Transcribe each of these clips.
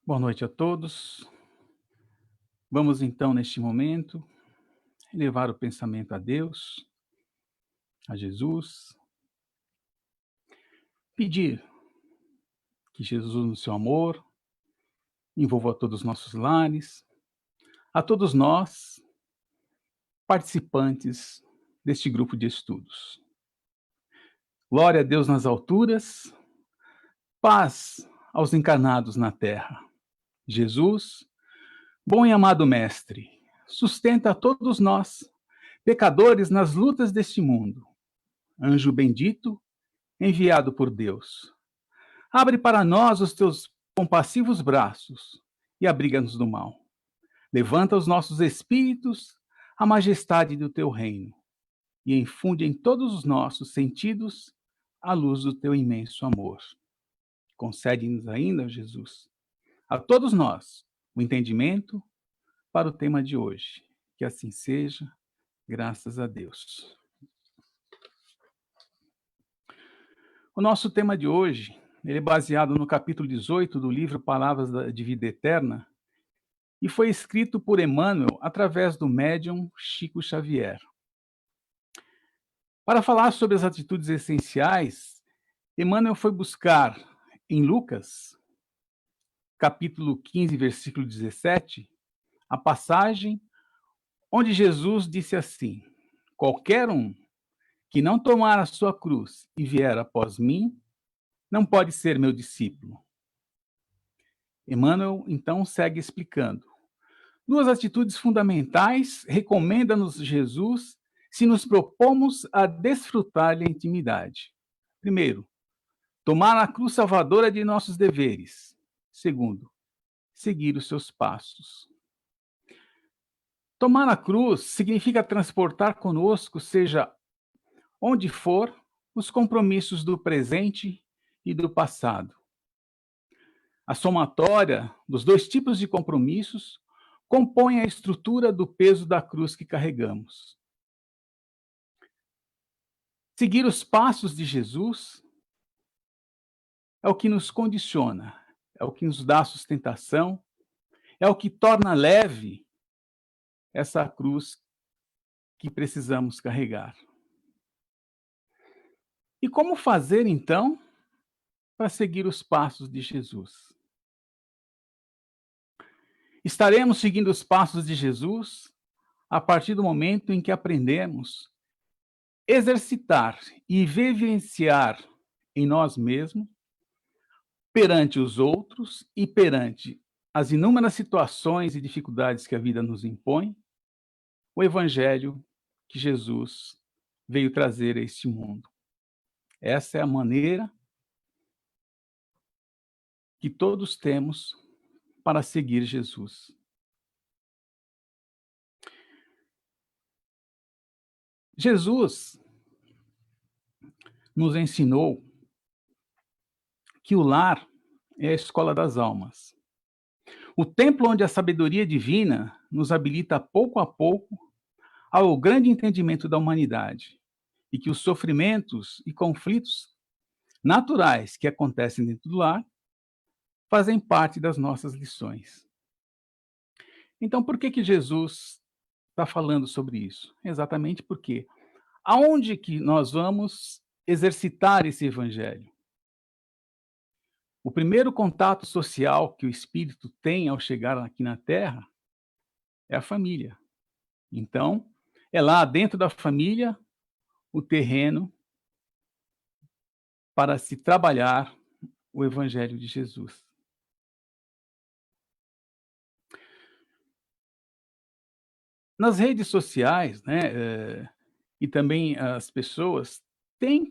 Boa noite a todos. Vamos então, neste momento, elevar o pensamento a Deus, a Jesus, pedir que Jesus, no seu amor, envolva todos os nossos lares, a todos nós, participantes deste grupo de estudos. Glória a Deus nas alturas, paz aos encarnados na terra. Jesus, bom e amado Mestre, sustenta a todos nós, pecadores nas lutas deste mundo. Anjo bendito, enviado por Deus, abre para nós os teus compassivos braços e abriga-nos do mal. Levanta os nossos espíritos à majestade do teu reino e infunde em todos os nossos sentidos a luz do teu imenso amor. Concede-nos ainda, Jesus, a todos nós, o entendimento para o tema de hoje. Que assim seja, graças a Deus. O nosso tema de hoje, ele é baseado no capítulo 18 do livro Palavras de Vida Eterna e foi escrito por Emmanuel através do médium Chico Xavier. Para falar sobre as atitudes essenciais, Emmanuel foi buscar em Lucas, capítulo 15, versículo 17, a passagem onde Jesus disse assim: qualquer um que não tomar a sua cruz e vier após mim, não pode ser meu discípulo. Emmanuel, então, segue explicando. Duas atitudes fundamentais recomenda-nos Jesus se nos propomos a desfrutar da intimidade. Primeiro, tomar a cruz salvadora de nossos deveres. Segundo, seguir os seus passos. Tomar a cruz significa transportar conosco, seja onde for, os compromissos do presente e do passado. A somatória dos dois tipos de compromissos compõe a estrutura do peso da cruz que carregamos. Seguir os passos de Jesus é o que nos condiciona, é o que nos dá sustentação, é o que torna leve essa cruz que precisamos carregar. E como fazer, então, para seguir os passos de Jesus? Estaremos seguindo os passos de Jesus a partir do momento em que aprendemos exercitar e vivenciar em nós mesmos, perante os outros e perante as inúmeras situações e dificuldades que a vida nos impõe, o evangelho que Jesus veio trazer a este mundo. Essa é a maneira que todos temos para seguir Jesus. Jesus nos ensinou que o lar é a escola das almas. O templo onde a sabedoria divina nos habilita pouco a pouco ao grande entendimento da humanidade e que os sofrimentos e conflitos naturais que acontecem dentro do lar fazem parte das nossas lições. Então, por que Jesus está falando sobre isso? Exatamente porque aonde que nós vamos exercitar esse evangelho? O primeiro contato social que o espírito tem ao chegar aqui na Terra é a família. Então, é lá dentro da família o terreno para se trabalhar o evangelho de Jesus. Nas redes sociais, né, e também as pessoas têm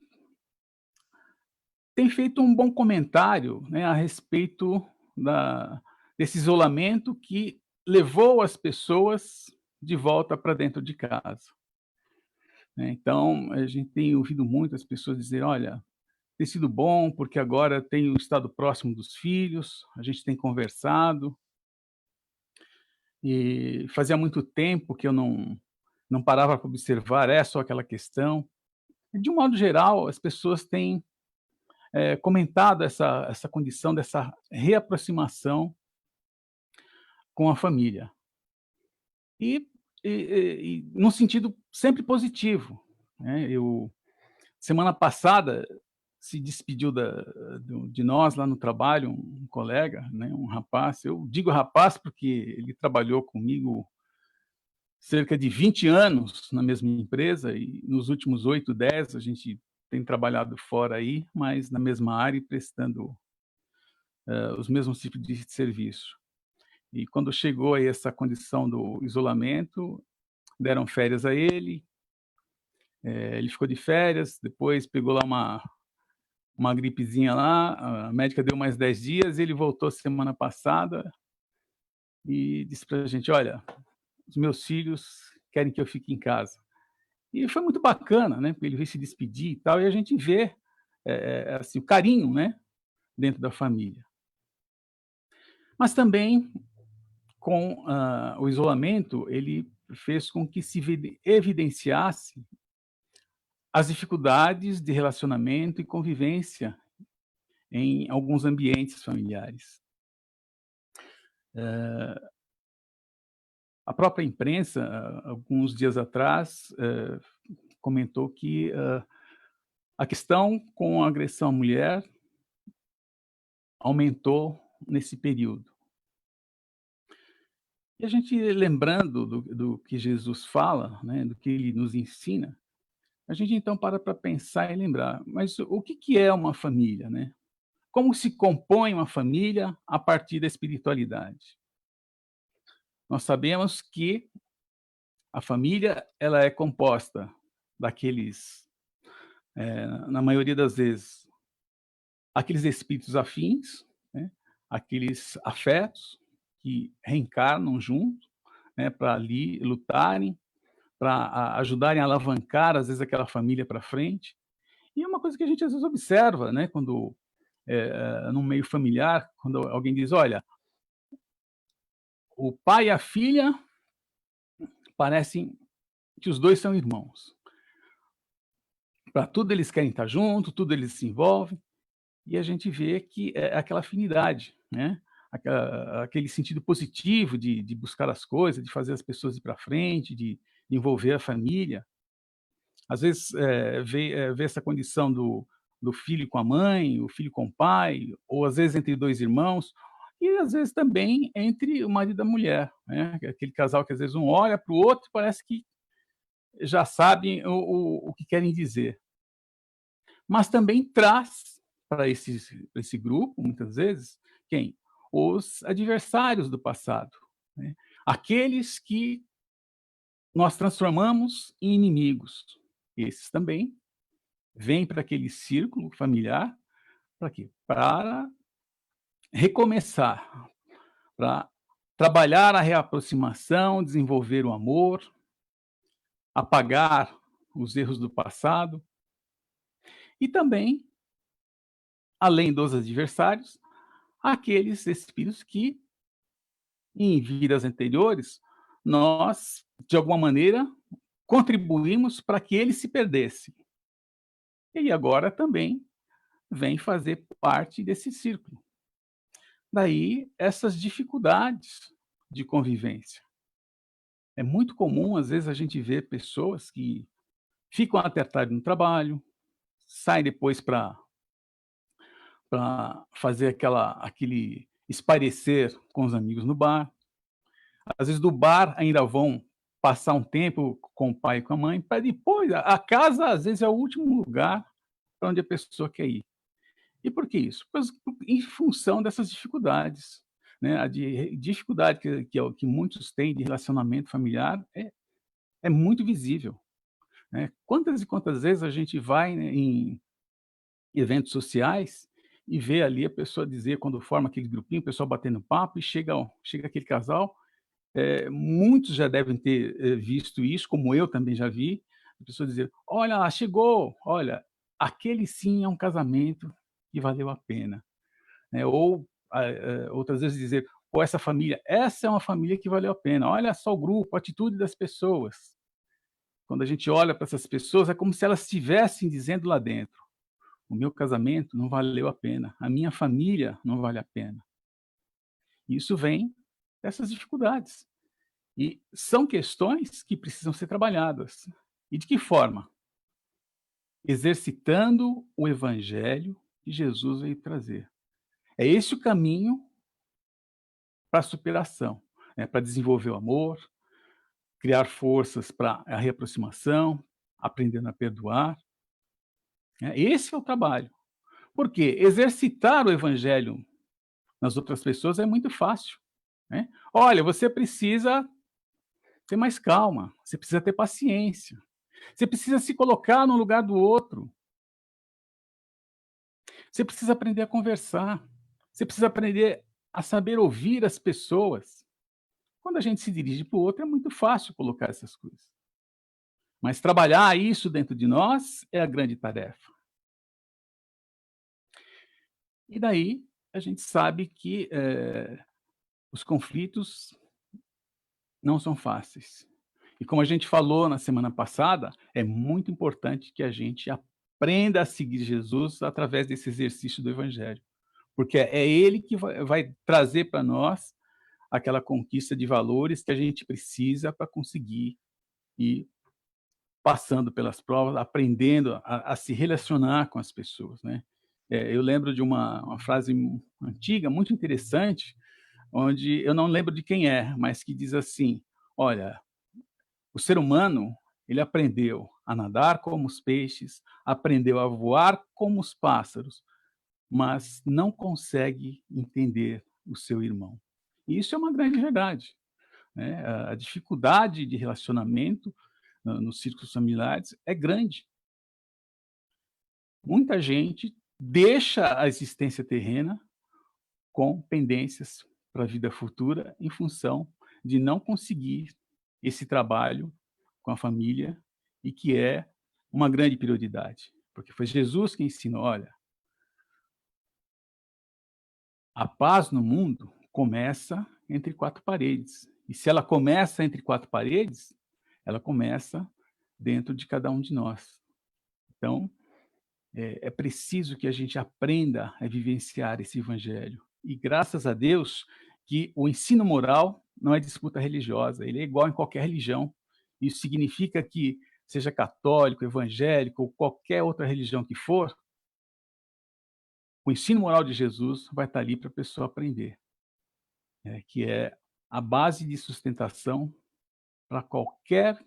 feito um bom comentário, né, a respeito desse isolamento que levou as pessoas de volta para dentro de casa, né. Então, a gente tem ouvido muitas pessoas dizer: "Olha, tem sido bom, porque agora tenho estado próximo dos filhos, a gente tem conversado, e fazia muito tempo que eu não parava para observar essa ou aquela questão". De um modo geral, as pessoas têm comentado essa condição dessa reaproximação com a família. E num sentido sempre positivo, né. Eu semana passada se despediu de nós lá no trabalho um colega, né, um rapaz, eu digo rapaz porque ele trabalhou comigo cerca de 20 anos na mesma empresa e nos últimos 8, 10 a gente tem trabalhado fora aí, mas na mesma área e prestando, os mesmos tipos de serviço. E quando chegou aí essa condição do isolamento, deram férias a ele, ele ficou de férias, depois pegou lá uma gripezinha lá, a médica deu mais 10 dias, ele voltou semana passada e disse pra gente: "Olha, os meus filhos querem que eu fique em casa". E foi muito bacana, né, porque ele veio se despedir e tal, e a gente vê, assim, o carinho, né, dentro da família. Mas também com, o isolamento, ele fez com que se evidenciasse as dificuldades de relacionamento e convivência em alguns ambientes familiares. A própria imprensa, alguns dias atrás, comentou que, a questão com a agressão à mulher aumentou nesse período. E a gente lembrando do que Jesus fala, né, do que ele nos ensina, a gente então para pensar e lembrar, mas o que que é uma família, né? Como se compõe uma família a partir da espiritualidade? Nós sabemos que a família, ela é composta daqueles, na maioria das vezes, aqueles espíritos afins, né, aqueles afetos que reencarnam junto, né, para ali lutarem, para ajudarem a alavancar, às vezes, aquela família para frente. E é uma coisa que a gente, às vezes, observa, né, quando, no meio familiar, quando alguém diz: "Olha, o pai e a filha parecem que os 2 são irmãos. Para tudo eles querem estar junto, tudo eles se envolvem", e a gente vê que é aquela afinidade, né, aquele sentido positivo de buscar as coisas, de fazer as pessoas ir para frente, de envolver a família. Às vezes, vê essa condição do filho com a mãe, o filho com o pai, ou às vezes entre 2 irmãos, e às vezes também entre o marido e a mulher, né, aquele casal que às vezes um olha para o outro e parece que já sabem o que querem dizer. Mas também traz para esse grupo, muitas vezes, quem? Os adversários do passado, né, aqueles que nós transformamos em inimigos. Esses também vêm para aquele círculo familiar, para quê? Para recomeçar, para trabalhar a reaproximação, desenvolver o amor, apagar os erros do passado e também, além dos adversários, aqueles espíritos que, em vidas anteriores, nós, de alguma maneira, contribuímos para que ele se perdesse. E agora também vem fazer parte desse círculo. Daí essas dificuldades de convivência. É muito comum, às vezes, a gente ver pessoas que ficam até tarde no trabalho, saem depois para fazer aquele espairecer com os amigos no bar. Às vezes do bar ainda vão passar um tempo com o pai e com a mãe, para depois a casa, às vezes, é o último lugar para onde a pessoa quer ir. E por que isso? Pois em função dessas dificuldades, né, a dificuldade que muitos têm de relacionamento familiar é muito visível, né. Quantas e quantas vezes a gente vai, né, em eventos sociais e vê ali a pessoa dizer quando forma aquele grupinho, o pessoal batendo papo e chega aquele casal, muitos já devem ter, visto isso, como eu também já vi, a pessoa dizer: "Olha lá, chegou, olha, aquele sim é um casamento que valeu a pena", né, ou, outras vezes dizer: "Pô, essa é uma família que valeu a pena, olha só o grupo, a atitude das pessoas". Quando a gente olha para essas pessoas, é como se elas estivessem dizendo lá dentro: "O meu casamento não valeu a pena, a minha família não vale a pena". Isso vem dessas dificuldades. E são questões que precisam ser trabalhadas. E de que forma? Exercitando o evangelho que Jesus veio trazer. É esse o caminho para a superação, né, para desenvolver o amor, criar forças para a reaproximação, aprendendo a perdoar, né, esse é o trabalho. Por quê? Exercitar o evangelho nas outras pessoas é muito fácil, né. Olha, você precisa ter mais calma, você precisa ter paciência, você precisa se colocar no lugar do outro, você precisa aprender a conversar, você precisa aprender a saber ouvir as pessoas. Quando a gente se dirige para o outro, é muito fácil colocar essas coisas. Mas trabalhar isso dentro de nós é a grande tarefa. E daí a gente sabe que, os conflitos não são fáceis. E como a gente falou na semana passada, é muito importante que a gente aprenda a seguir Jesus através desse exercício do evangelho, porque é ele que vai trazer para nós aquela conquista de valores que a gente precisa para conseguir ir passando pelas provas, aprendendo a se relacionar com as pessoas, né. Eu lembro de uma frase antiga, muito interessante, onde eu não lembro de quem é, mas que diz assim: "Olha, o ser humano, ele aprendeu a nadar como os peixes, aprendeu a voar como os pássaros, mas não consegue entender o seu irmão". E isso é uma grande verdade, né, a dificuldade de relacionamento nos círculos familiares é grande. Muita gente deixa a existência terrena com pendências para a vida futura, em função de não conseguir esse trabalho com a família, e que é uma grande prioridade, porque foi Jesus que ensinou: "Olha, a paz no mundo começa entre 4 paredes, e se ela começa entre 4 paredes, ela começa dentro de cada um de nós". Então, é preciso que a gente aprenda a vivenciar esse evangelho. E graças a Deus que o ensino moral não é disputa religiosa, ele é igual em qualquer religião. Isso significa que, seja católico, evangélico ou qualquer outra religião que for, o ensino moral de Jesus vai estar ali para a pessoa aprender, né, que é a base de sustentação para qualquer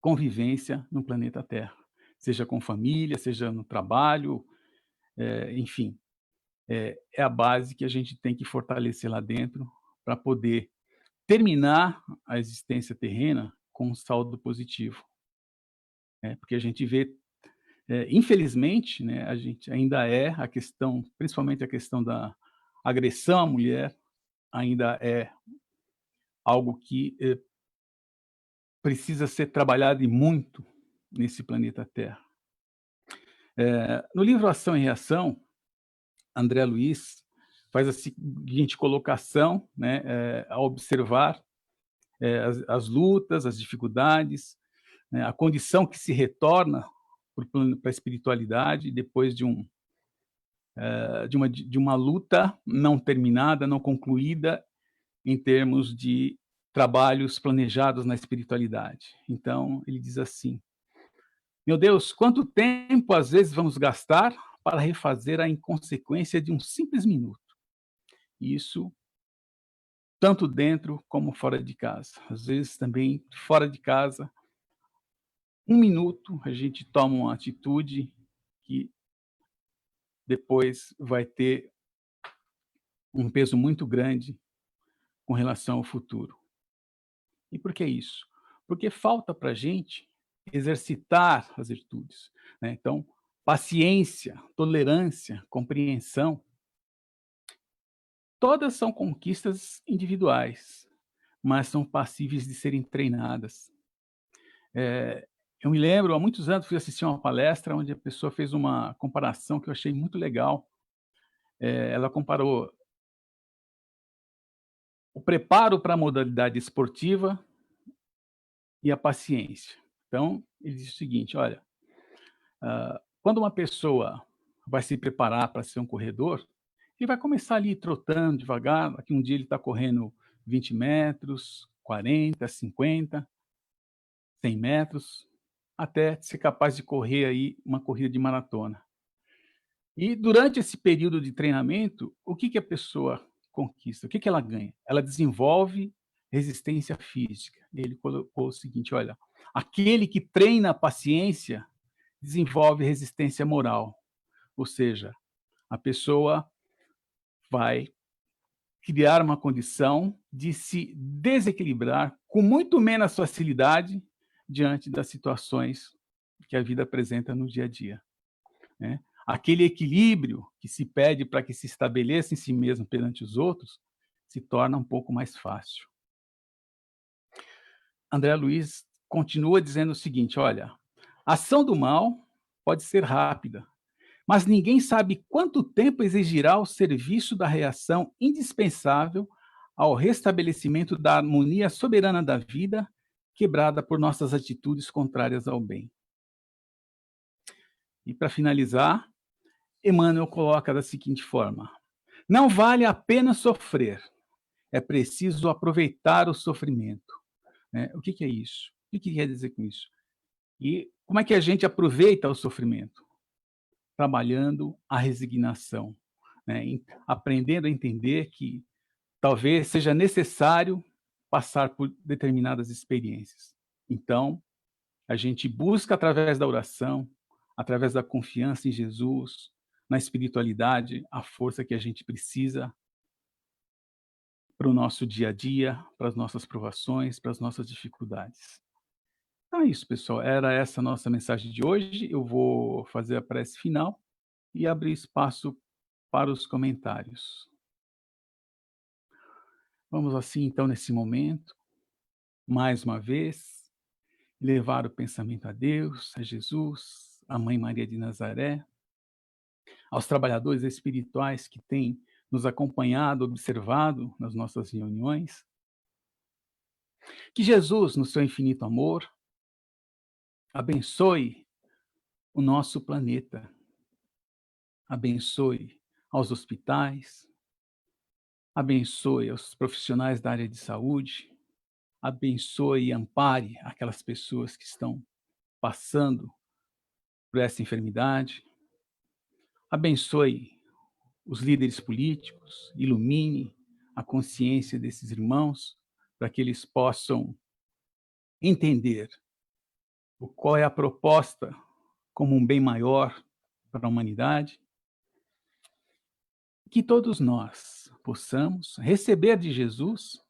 convivência no planeta Terra, seja com família, seja no trabalho, enfim. É a base que a gente tem que fortalecer lá dentro para poder terminar a existência terrena com um saldo positivo, né, porque a gente vê, infelizmente, né, a gente ainda é a questão, principalmente a questão da agressão à mulher, ainda é algo que, precisa ser trabalhado e muito nesse planeta Terra. No livro Ação e Reação, André Luiz faz a seguinte colocação, né, ao observar as lutas, as dificuldades, né, a condição que se retorna para a espiritualidade depois de uma luta não terminada, não concluída, em termos de trabalhos planejados na espiritualidade. Então, ele diz assim: "Meu Deus, quanto tempo às vezes vamos gastar para refazer a inconsequência de um simples minuto?" Isso tanto dentro como fora de casa. Às vezes também fora de casa, um minuto a gente toma uma atitude que depois vai ter um peso muito grande com relação ao futuro. E por que isso? Porque falta para a gente exercitar as virtudes, né. Então, paciência, tolerância, compreensão, todas são conquistas individuais, mas são passíveis de serem treinadas. Eu me lembro, há muitos anos, fui assistir uma palestra onde a pessoa fez uma comparação que eu achei muito legal. Ela comparou o preparo para a modalidade esportiva e a paciência. Então, ele disse o seguinte: "Olha, quando uma pessoa vai se preparar para ser um corredor, Ele vai começar ali trotando devagar, daqui um dia ele está correndo 20 metros, 40, 50, 100 metros, até ser capaz de correr aí uma corrida de maratona. E durante esse período de treinamento, o que que a pessoa conquista? O que que ela ganha? Ela desenvolve resistência física. Ele colocou o seguinte: olha, aquele que treina a paciência desenvolve resistência moral, ou seja, a pessoa vai criar uma condição de se desequilibrar com muito menos facilidade diante das situações que a vida apresenta no dia a dia, né? Aquele equilíbrio que se pede para que se estabeleça em si mesmo perante os outros, se torna um pouco mais fácil. André Luiz continua dizendo o seguinte: olha, a ação do mal pode ser rápida, mas ninguém sabe quanto tempo exigirá o serviço da reação indispensável ao restabelecimento da harmonia soberana da vida, quebrada por nossas atitudes contrárias ao bem. E para finalizar, Emmanuel coloca da seguinte forma: não vale a pena sofrer, é preciso aproveitar o sofrimento. Né? O que que é isso? O que que quer dizer com isso? E como é que a gente aproveita o sofrimento? Trabalhando a resignação, né? Aprendendo a entender que talvez seja necessário passar por determinadas experiências. Então, a gente busca através da oração, através da confiança em Jesus, na espiritualidade, a força que a gente precisa para o nosso dia a dia, para as nossas provações, para as nossas dificuldades. Então é isso, pessoal. Era essa a nossa mensagem de hoje. Eu vou fazer a prece final e abrir espaço para os comentários. Vamos assim, então, nesse momento, mais uma vez, levar o pensamento a Deus, a Jesus, a Mãe Maria de Nazaré, aos trabalhadores espirituais que têm nos acompanhado, observado nas nossas reuniões. Que Jesus, no seu infinito amor, abençoe o nosso planeta, abençoe aos hospitais, abençoe aos profissionais da área de saúde, abençoe e ampare aquelas pessoas que estão passando por essa enfermidade, abençoe os líderes políticos, ilumine a consciência desses irmãos para que eles possam entender qual é a proposta como um bem maior para a humanidade. Que todos nós possamos receber de Jesus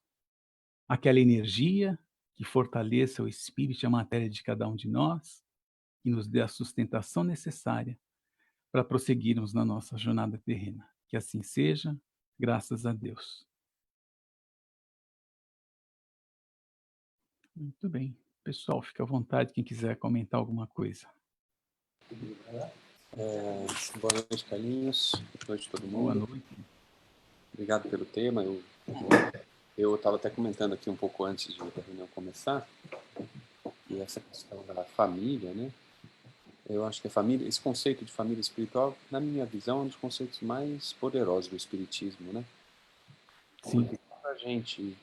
aquela energia que fortaleça o espírito e a matéria de cada um de nós e nos dê a sustentação necessária para prosseguirmos na nossa jornada terrena. Que assim seja, graças a Deus. Muito bem. Pessoal, fica à vontade quem quiser comentar alguma coisa. Boa noite, Carlinhos. Boa noite a todo mundo. Boa noite. Obrigado pelo tema. Eu estava até comentando aqui um pouco antes da reunião começar, e essa questão da família, né? Eu acho que a família, esse conceito de família espiritual, na minha visão, é um dos conceitos mais poderosos do espiritismo, né? Sim. Porque quando a gente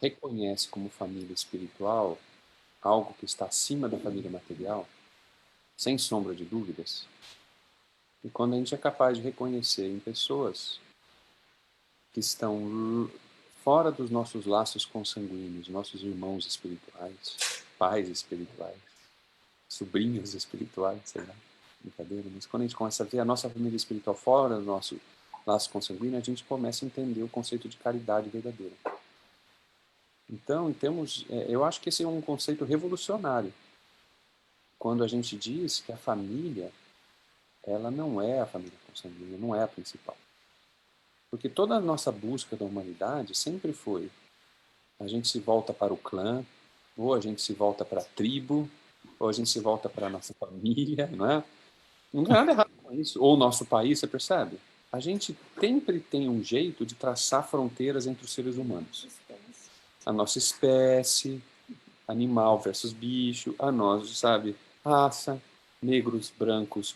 reconhece como família espiritual algo que está acima da família material, sem sombra de dúvidas, e quando a gente é capaz de reconhecer em pessoas que estão fora dos nossos laços consanguíneos, nossos irmãos espirituais, pais espirituais, sobrinhos espirituais, sei lá, brincadeira, mas quando a gente começa a ver a nossa família espiritual fora do nosso laço consanguíneo, a gente começa a entender o conceito de caridade verdadeira. Então, eu acho que esse é um conceito revolucionário, quando a gente diz que a família, ela não é a família consanguínea, não é a principal. Porque toda a nossa busca da humanidade sempre foi: a gente se volta para o clã, ou a gente se volta para a tribo, ou a gente se volta para a nossa família, não é? Não tem nada errado com isso. Ou o nosso país, você percebe? A gente sempre tem um jeito de traçar fronteiras entre os seres humanos. A nossa espécie, animal versus bicho, a nós, sabe? Raça, negros, brancos,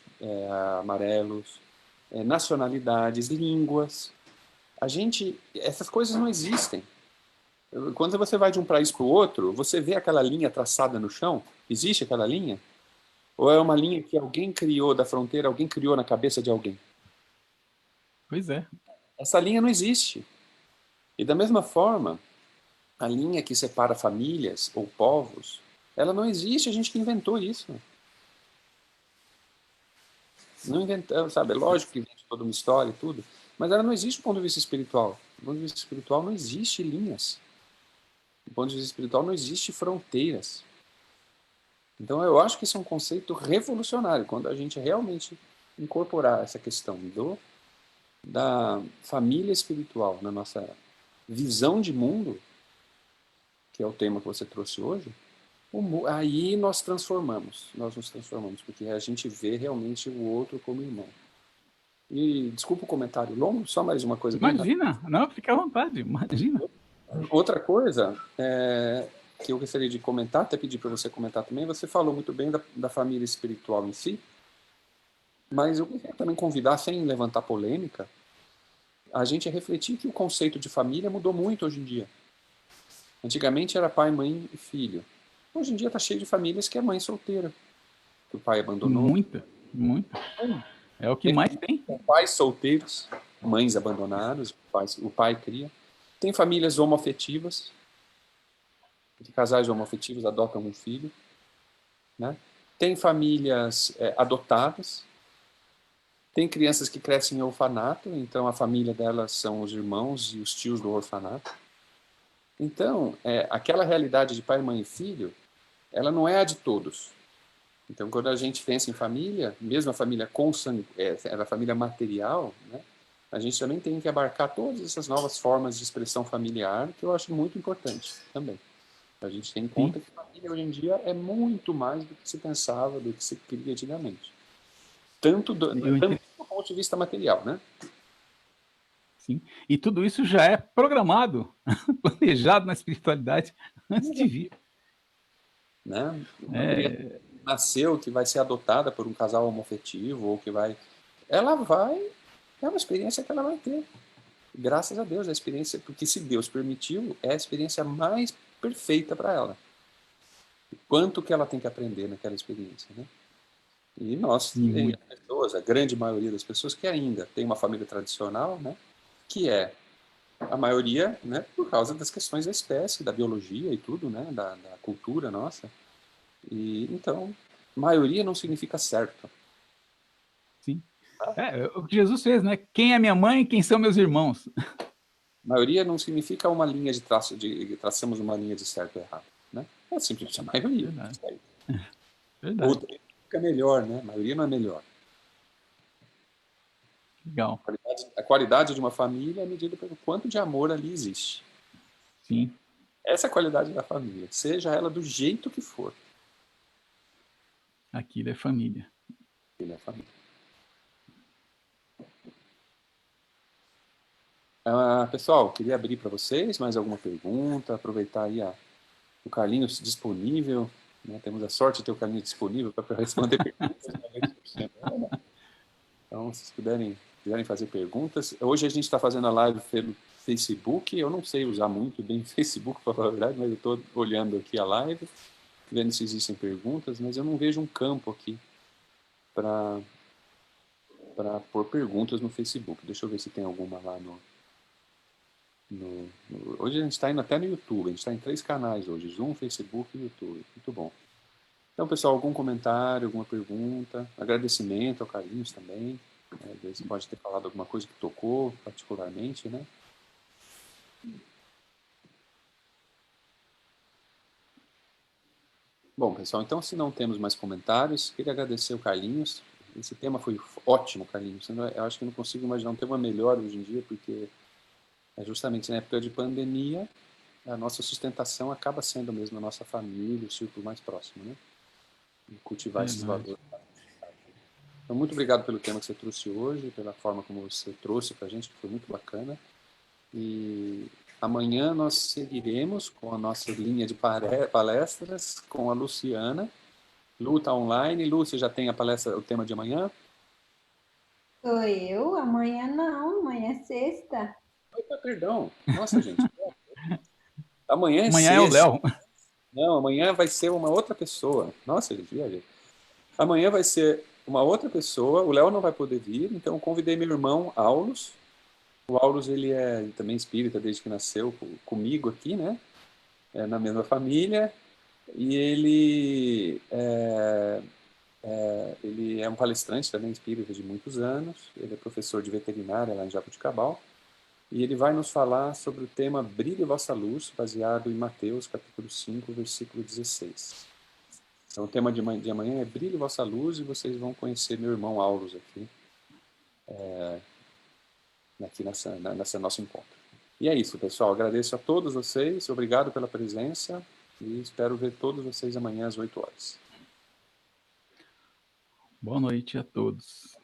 amarelos. nacionalidades, línguas. Essas coisas não existem. Quando você vai de um país para o outro, você vê aquela linha traçada no chão? Existe aquela linha? Ou é uma linha que alguém criou da fronteira, alguém criou na cabeça de alguém? Pois é. Essa linha não existe. E da mesma forma, a linha que separa famílias ou povos, ela não existe, a gente que inventou isso. Não inventamos, sabe? É lógico que existe toda uma história e tudo, mas ela não existe do ponto de vista espiritual. Do ponto de vista espiritual não existe linhas. Do ponto de vista espiritual não existe fronteiras. Então eu acho que isso é um conceito revolucionário, quando a gente realmente incorporar essa questão da família espiritual na nossa visão de mundo, que é o tema que você trouxe hoje, aí nós nos transformamos, porque a gente vê realmente o outro como irmão. E desculpa o comentário longo, só mais uma coisa bem rápida. Imagina, não, fica à vontade, imagina. Outra coisa que eu gostaria de comentar, até pedir para você comentar também, você falou muito bem da família espiritual em si, mas eu queria também convidar, sem levantar polêmica, a gente a refletir que o conceito de família mudou muito hoje em dia. Antigamente era pai, mãe e filho. Hoje em dia está cheio de famílias que é mãe solteira, que o pai abandonou. Muita, muita. É o que Tem mais tem. pais solteiros, mães abandonadas, o pai cria. Tem famílias homoafetivas, que casais homoafetivos adotam um filho. Né? Tem famílias adotadas. Tem crianças que crescem em orfanato, então a família delas são os irmãos e os tios do orfanato. Então, aquela realidade de pai, mãe e filho, ela não é a de todos. Então, quando a gente pensa em família, mesmo a família com sangue, a família material, né, a gente também tem que abarcar todas essas novas formas de expressão familiar, que eu acho muito importante também. A gente tem em conta que a família hoje em dia é muito mais do que se pensava, do que se queria antigamente. Tanto do ponto de vista material, né? Sim. E tudo isso já é programado, planejado na espiritualidade antes de vir. Né? Uma criança que nasceu, que vai ser adotada por um casal homoafetivo, ou que vai... Ela vai... É uma experiência que ela vai ter. Graças a Deus, a experiência... Porque se Deus permitiu, é a experiência mais perfeita para ela. Quanto que ela tem que aprender naquela experiência, né? E nós, a grande maioria das pessoas que ainda tem uma família tradicional, né? Que é a maioria, né, por causa das questões da espécie, da biologia e tudo, né, da cultura nossa. E então, maioria não significa certo. Sim. O que Jesus fez, né? Quem é minha mãe, quem são meus irmãos? Maioria não significa uma linha de traço, traçamos uma linha de certo ou errado, né? É simplesmente a maioria. Verdade. Outra fica melhor, né? A maioria não é melhor. Legal. A qualidade de uma família é medida pelo quanto de amor ali existe. Sim. Essa é a qualidade da família, seja ela do jeito que for. Aquilo é família. Aquilo é família. Pessoal, queria abrir para vocês mais alguma pergunta, aproveitar aí o Carlinhos disponível, né? Temos a sorte de ter o Carlinhos disponível para responder perguntas uma vez por semana. Então, se vocês quiserem fazer perguntas. Hoje a gente está fazendo a live pelo Facebook. Eu não sei usar muito bem o Facebook, para falar a verdade, mas eu estou olhando aqui a live, vendo se existem perguntas, mas eu não vejo um campo aqui para pôr perguntas no Facebook. Deixa eu ver se tem alguma lá hoje a gente está indo até no YouTube, a gente está em 3 canais hoje, Zoom, Facebook e YouTube. Muito bom. Então, pessoal, algum comentário, alguma pergunta, agradecimento ao Carlinhos também. Às vezes pode ter falado alguma coisa que tocou particularmente, né? Bom, pessoal, então se não temos mais comentários, queria agradecer o Carlinhos. Esse tema foi ótimo, Carlinhos. Eu acho que eu não consigo imaginar um tema melhor hoje em dia, porque é justamente na época de pandemia, a nossa sustentação acaba sendo mesmo a nossa família, o círculo mais próximo, né? E cultivar esses valores. Então, muito obrigado pelo tema que você trouxe hoje, pela forma como você trouxe para a gente, que foi muito bacana. E amanhã nós seguiremos com a nossa linha de palestras com a Luciana. Lu está online. Lu, você já tem a palestra, o tema de amanhã? Sou eu? Amanhã não, amanhã é sexta. Opa, perdão. Nossa, gente. Amanhã é Amanhã é o sexta. Léo. Não, amanhã vai ser uma outra pessoa. Nossa, gente, viajei. Amanhã vai ser uma outra pessoa. O Léo não vai poder vir, então eu convidei meu irmão Aulus. O Aulus, ele é também espírita desde que nasceu comigo aqui, né? É, na mesma família. E ele é um palestrante também espírita de muitos anos. Ele é professor de veterinária lá em Jaboticabal. E ele vai nos falar sobre o tema Brilhe Vossa Luz, baseado em Mateus, capítulo 5, versículo 16. Então, o tema de amanhã é Brilhe Vossa Luz, e vocês vão conhecer meu irmão Aulus aqui nessa nosso encontro. E é isso, pessoal. Agradeço a todos vocês, obrigado pela presença e espero ver todos vocês amanhã às 8 horas. Boa noite a todos.